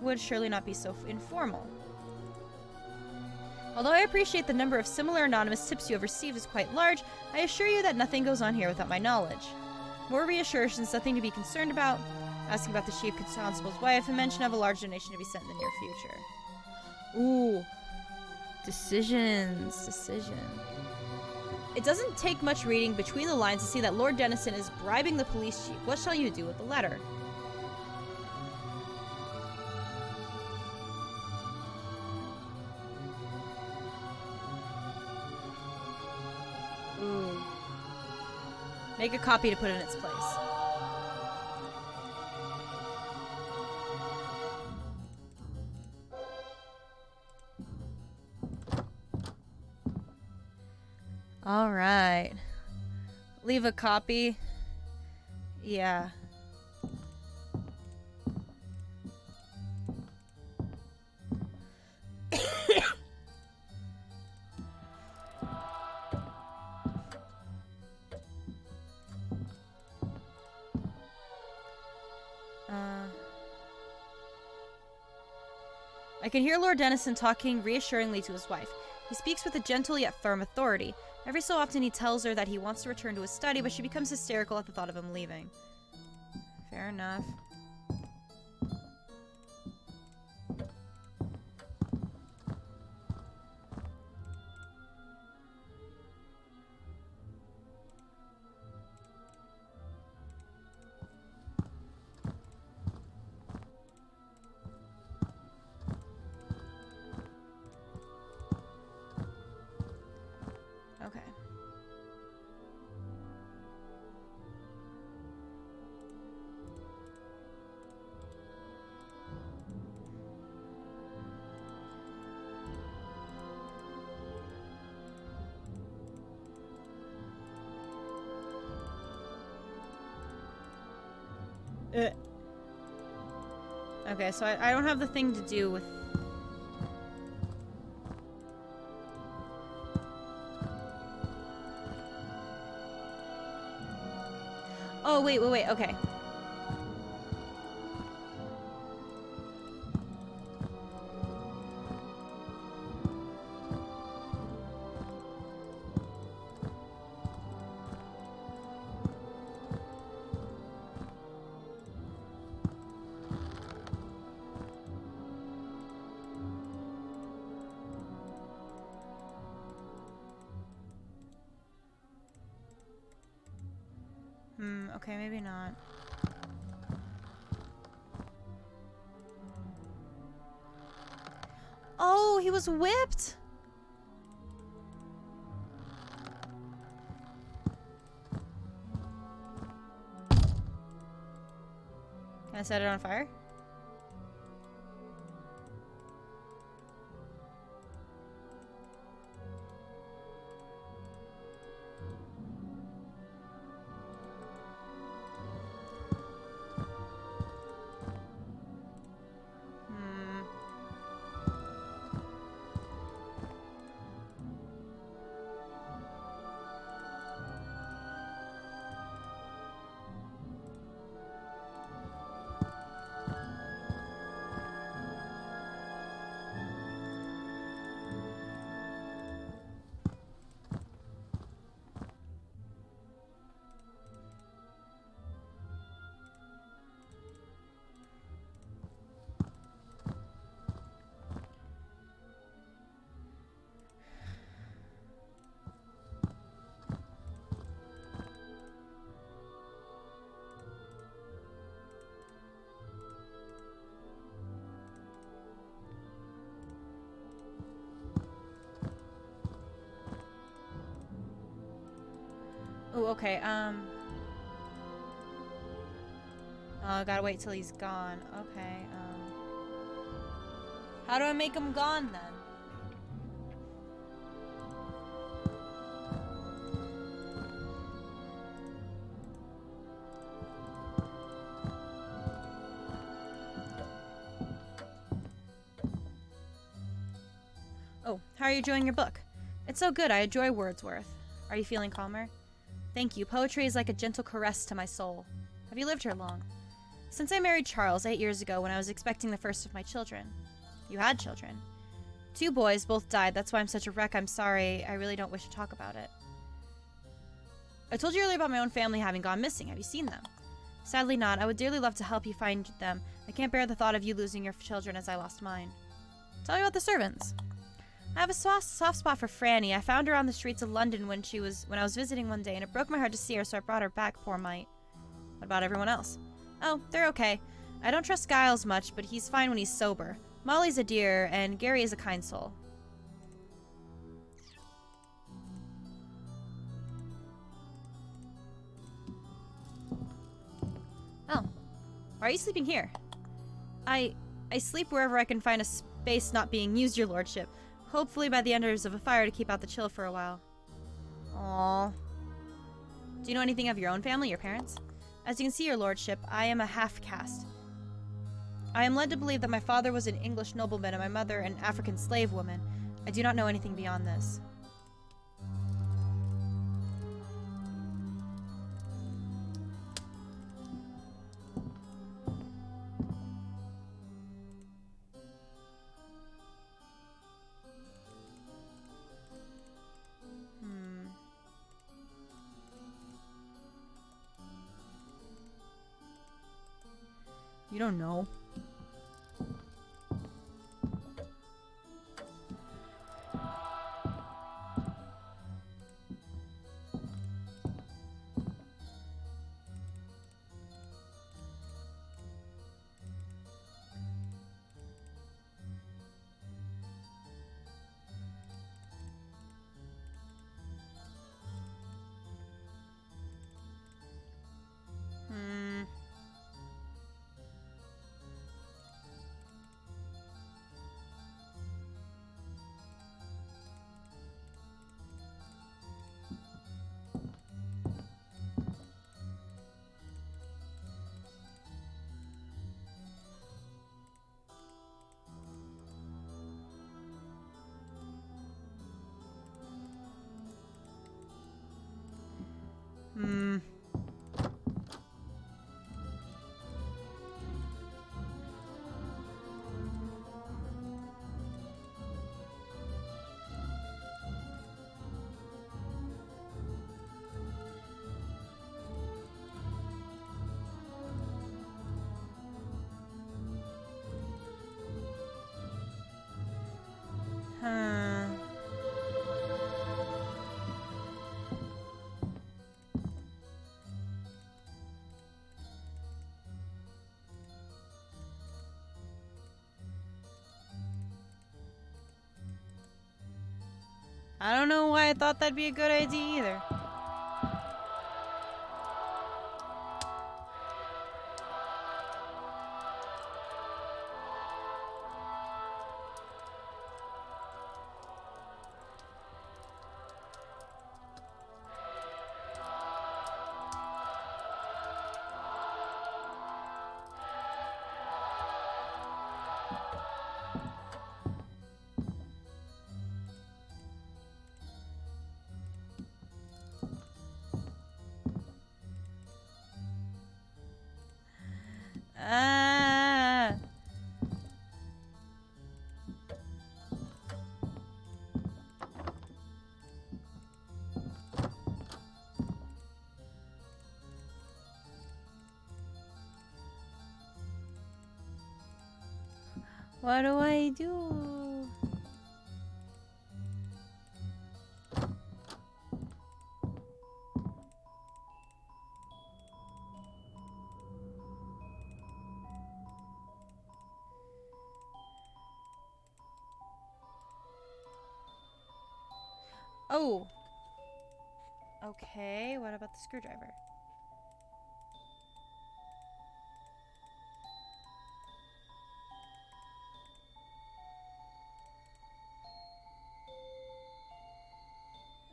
would surely not be so informal. Although I appreciate the number of similar anonymous tips you have received is quite large, I assure you that nothing goes on here without my knowledge. More reassurance, nothing to be concerned about. Asking about the chief constable's wife, and mention of a large donation to be sent in the near future. Ooh. Decision. It doesn't take much reading between the lines to see that Lord Dennison is bribing the police chief. What shall you do with the letter? Ooh. Make a copy to put in its place. All right. Leave a copy. Yeah. I can hear Lord Dennison talking reassuringly to his wife. He speaks with a gentle yet firm authority. Every so often he tells her that he wants to return to his study, but she becomes hysterical at the thought of him leaving. Fair enough. Okay. Okay, so I don't have the thing to do with... Oh, wait, okay. Okay, maybe not. Oh, he was whipped? Can I set it on fire? Oh, okay, oh, gotta wait till he's gone. Okay, how do I make him gone, then? Oh, how are you enjoying your book? It's so good, I enjoy Wordsworth. Are you feeling calmer? Thank you, poetry is like a gentle caress to my soul. Have you lived here long? Since I married Charles 8 years ago when I was expecting the first of my children. You had children. 2 boys, both died, that's why I'm such a wreck, I'm sorry, I really don't wish to talk about it. I told you earlier about my own family having gone missing, have you seen them? Sadly not, I would dearly love to help you find them. I can't bear the thought of you losing your children as I lost mine. Tell me about the servants. I have a soft spot for Franny. I found her on the streets of London when I was visiting one day, and it broke my heart to see her, so I brought her back, poor mite. What about everyone else? Oh, they're okay. I don't trust Giles much, but he's fine when he's sober. Molly's a dear, and Gary is a kind soul. Oh. Why are you sleeping here? I sleep wherever I can find a space not being used, your lordship. Hopefully by the embers of a fire to keep out the chill for a while. Aww. Do you know anything of your own family, your parents? As you can see, your lordship, I am a half-caste. I am led to believe that my father was an English nobleman and my mother an African slave woman. I do not know anything beyond this. You don't know. I don't know why I thought that'd be a good idea either. Ah. What do I do? Oh. Okay, what about the screwdriver?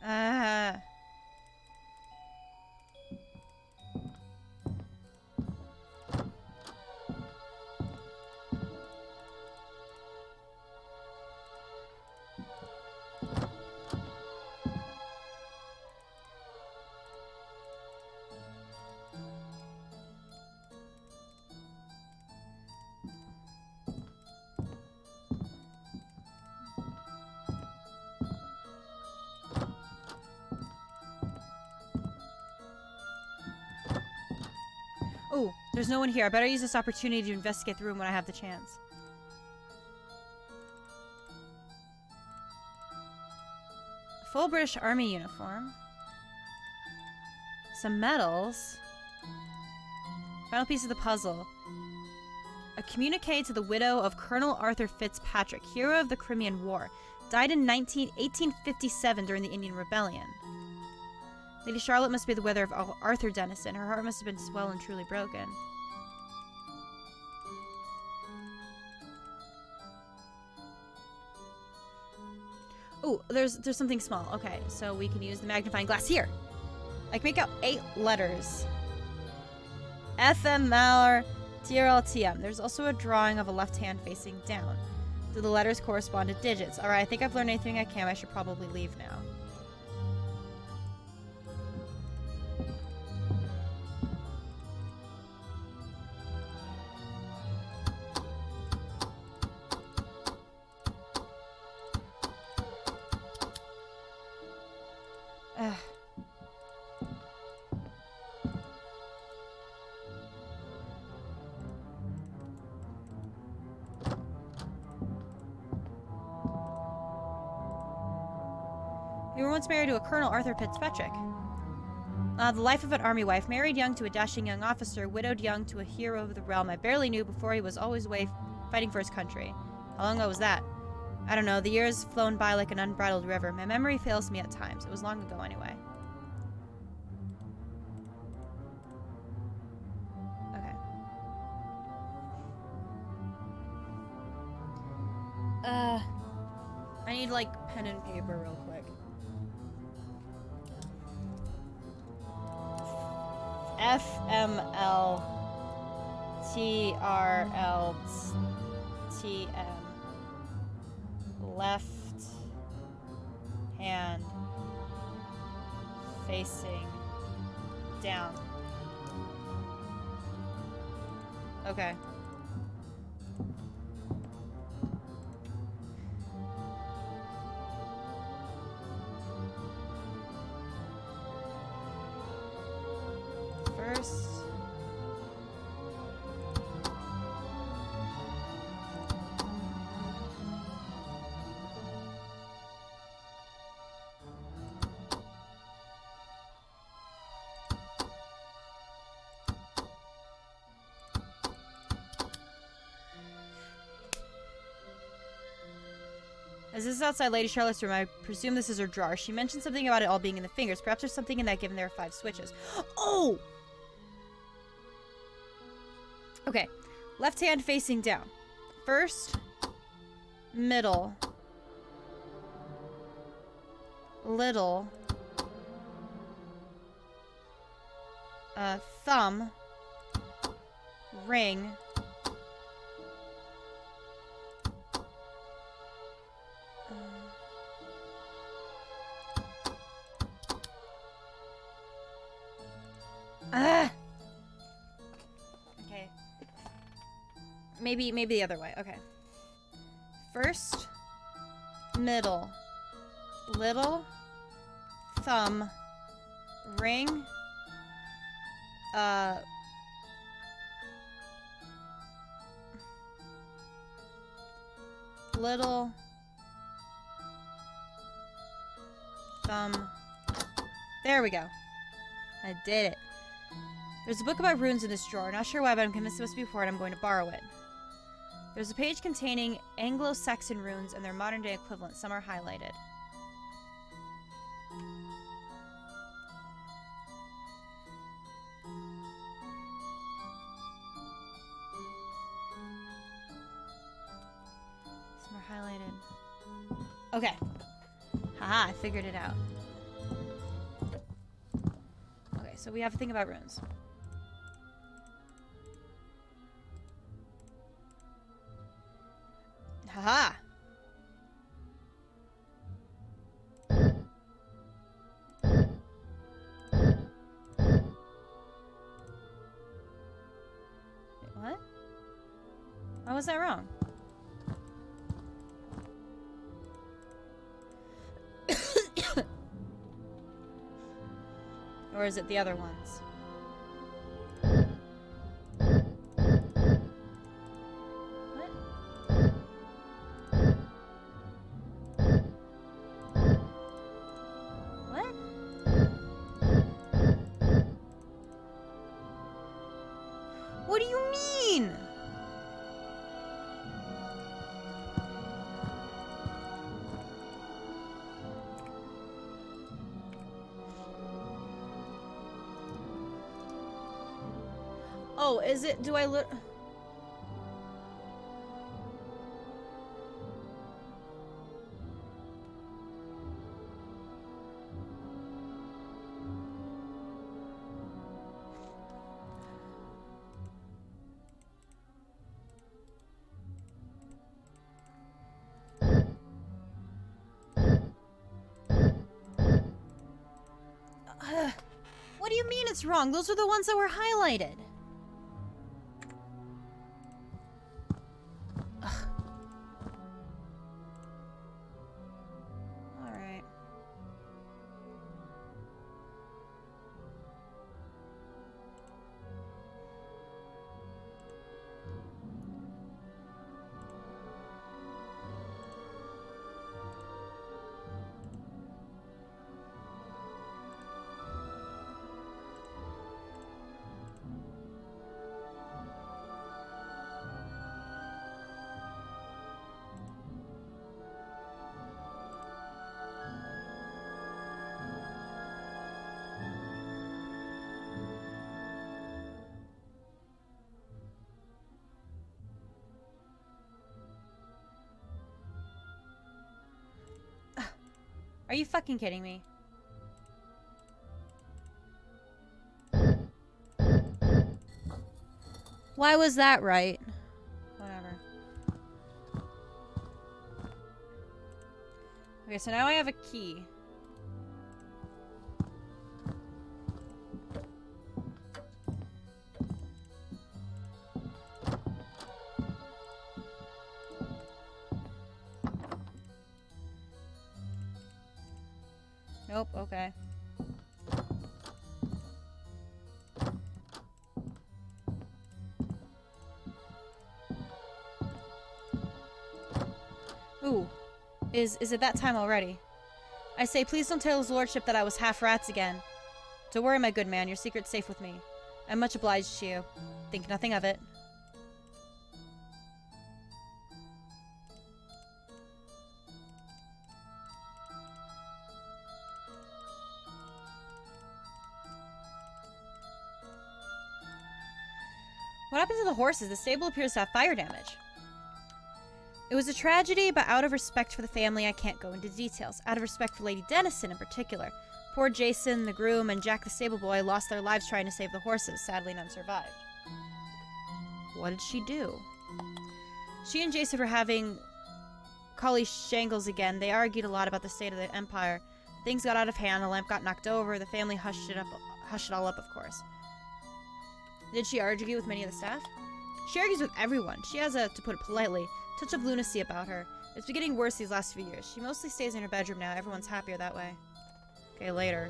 Ah. Oh, there's no one here. I better use this opportunity to investigate the room when I have the chance. Full British Army uniform. Some medals. Final piece of the puzzle. A communique to the widow of Colonel Arthur Fitzpatrick, hero of the Crimean War. Died in 1857 during the Indian Rebellion. Lady Charlotte must be the widow of Arthur Denison. Her heart must have been well and truly broken. Oh, there's something small. Okay, so we can use the magnifying glass here. I can make out 8 letters. FMR TRLTM. There's also a drawing of a left hand facing down. Do the letters correspond to digits? Alright, I think I've learned anything I can. I should probably leave now. You were once married to a Colonel Arthur Fitzpatrick. The life of an army wife, married young to a dashing young officer, widowed young to a hero of the realm I barely knew before he was always away fighting for his country. How long ago was that? I don't know, the years flown by like an unbridled river. My memory fails me at times. It was long ago anyway. Okay. I need like pen and paper real quick. FML TRL TM left hand facing down. Okay. First. As this is outside Lady Charlotte's room, I presume this is her drawer. She mentioned something about it all being in the fingers. Perhaps there's something in that given there are 5 switches. Oh! Okay. Left hand facing down. First, middle, little, thumb, ring, okay. Maybe the other way. Okay. First, middle, little, thumb, ring, little, thumb. There we go. I did it. There's a book about runes in this drawer. Not sure why, but I'm convinced it must be before it. I'm going to borrow it. There's a page containing Anglo-Saxon runes and their modern-day equivalent. Some are highlighted. Some are highlighted. Okay. Haha, I figured it out. Okay, so we have to think about runes. Haha. Wait, what? Why was that wrong? Or is it the other ones? What do you mean? Oh, is it? Do I look? What do you mean it's wrong? Those are the ones that were highlighted. Ugh. All right. Are you fucking kidding me? Why was that right? Whatever. Okay, so now I have a key. Nope, okay. Ooh. Is it that time already? I say, please don't tell his lordship that I was half rats again. Don't worry, my good man, your secret's safe with me. I'm much obliged to you. Think nothing of it. What happened to the horses? The stable appears to have fire damage. It was a tragedy, but out of respect for the family, I can't go into details. Out of respect for Lady Dennison in particular. Poor Jason, the groom, and Jack the stable boy lost their lives trying to save the horses. Sadly, none survived. What did she do? She and Jason were having Collie shangles again. They argued a lot about the state of the empire. Things got out of hand. The lamp got knocked over. The family hushed it all up, of course. Did she argue with many of the staff? She argues with everyone. She has a, to put it politely, touch of lunacy about her. It's been getting worse these last few years. She mostly stays in her bedroom now. Everyone's happier that way. Okay, later.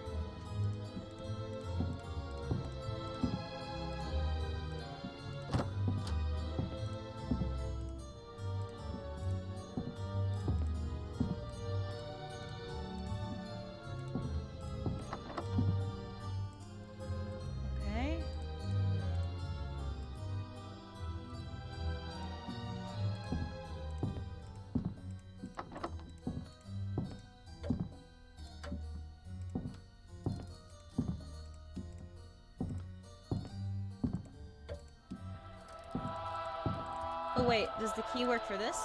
Okay. Oh wait, does the key work for this?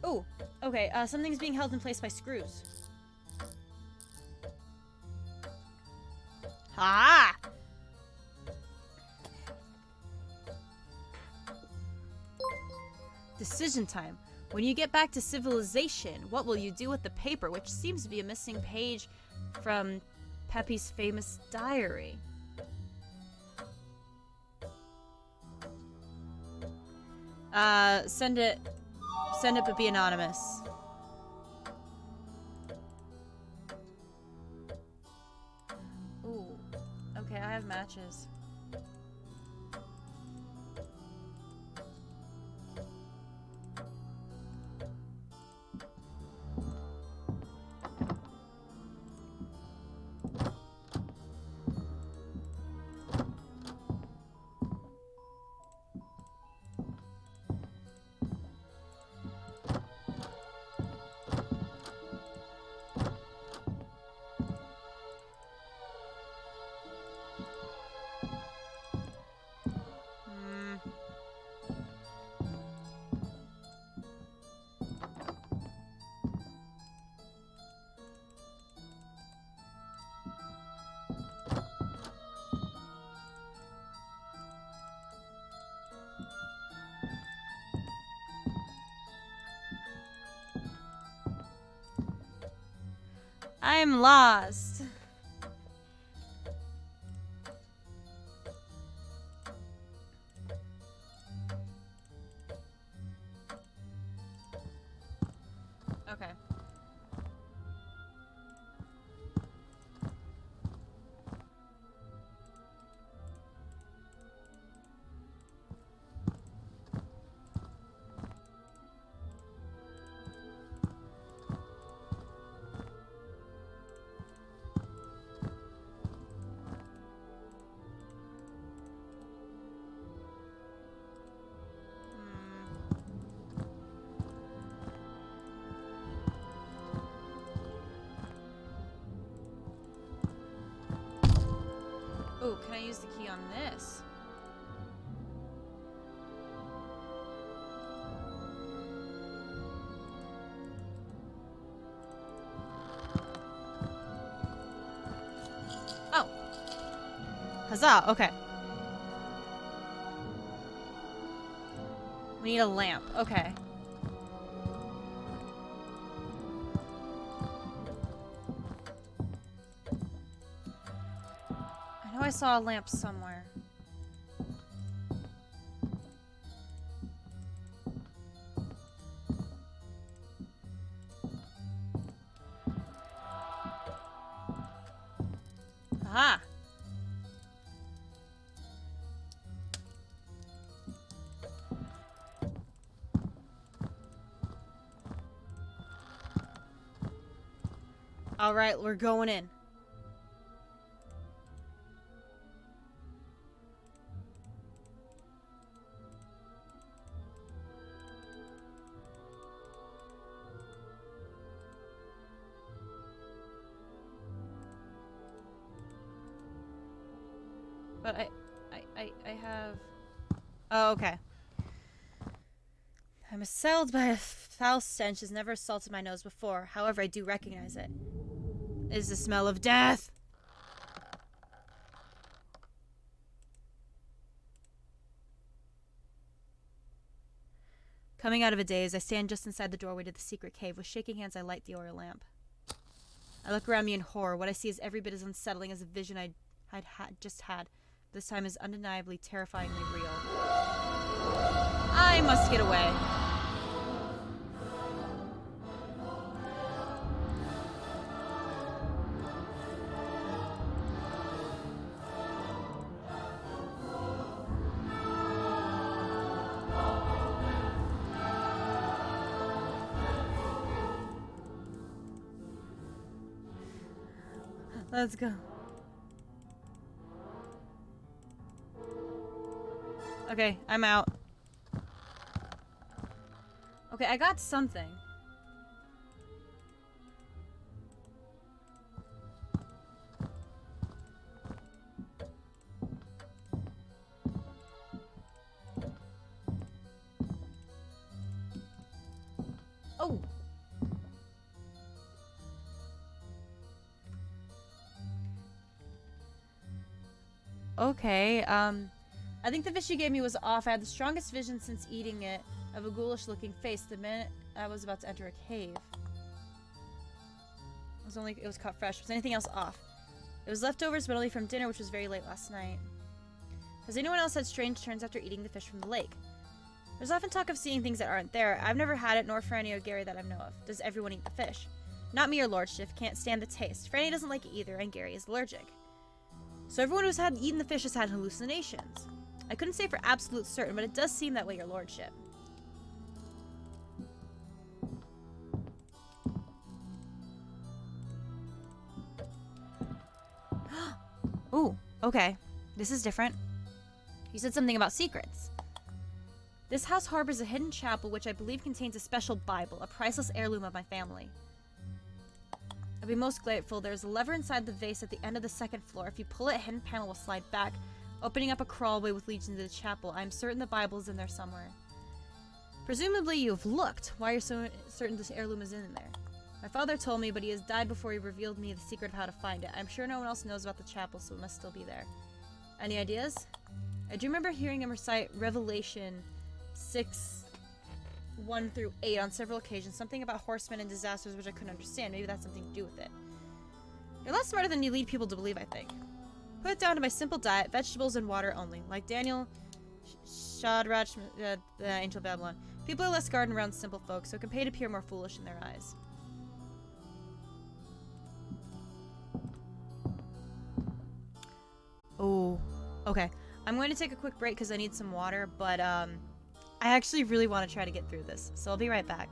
Oh, okay, something's being held in place by screws. Ah! Decision time. When you get back to civilization, what will you do with the paper, which seems to be a missing page from Peppy's famous diary? Send it but be anonymous. Ooh, okay, I have matches. I'm lost. Okay. Oh, can I use the key on this? Oh. Huzzah, okay. We need a lamp, okay. I saw a lamp somewhere. Aha! All right, we're going in. But I have... Oh, okay. I'm assailed by a foul stench has never assaulted my nose before. However, I do recognize it. It is the smell of death. Coming out of a daze, I stand just inside the doorway to the secret cave. With shaking hands, I light the oil lamp. I look around me in horror. What I see is every bit as unsettling as a vision I'd just had. This time is undeniably, terrifyingly real. I must get away. Let's go. Okay, I'm out. Okay, I got something. Oh! Okay, I think the fish you gave me was off. I had the strongest vision since eating it of a ghoulish-looking face the minute I was about to enter a cave. It was caught fresh. Was anything else off? It was leftovers, but only from dinner, which was very late last night. Has anyone else had strange turns after eating the fish from the lake? There's often talk of seeing things that aren't there. I've never had it, nor Franny or Gary that I know of. Does everyone eat the fish? Not me or Lordship. Can't stand the taste. Franny doesn't like it either, and Gary is allergic. So everyone who's eaten the fish has had hallucinations. I couldn't say for absolute certain, but it does seem that way, your lordship. Ooh, okay. This is different. You said something about secrets. This house harbors a hidden chapel which I believe contains a special Bible, a priceless heirloom of my family. I'd be most grateful. There's a lever inside the vase at the end of the second floor. If you pull it, a hidden panel will slide back, opening up a crawlway with leads into the chapel. I'm certain the Bible is in there somewhere. Presumably you've looked. Why are you so certain this heirloom is in there? My father told me, but he has died before he revealed me the secret of how to find it. I'm sure no one else knows about the chapel, so it must still be there. Any ideas? I do remember hearing him recite Revelation 6:1-8 on several occasions. Something about horsemen and disasters which I couldn't understand. Maybe that's something to do with it. You're less smarter than you lead people to believe, I think. Put it down to my simple diet, vegetables and water only. Like Daniel Shadrach, the Angel of Babylon. People are less guarded around simple folk, so it can pay to appear more foolish in their eyes. Oh, okay. I'm going to take a quick break because I need some water, but I actually really want to try to get through this, so I'll be right back.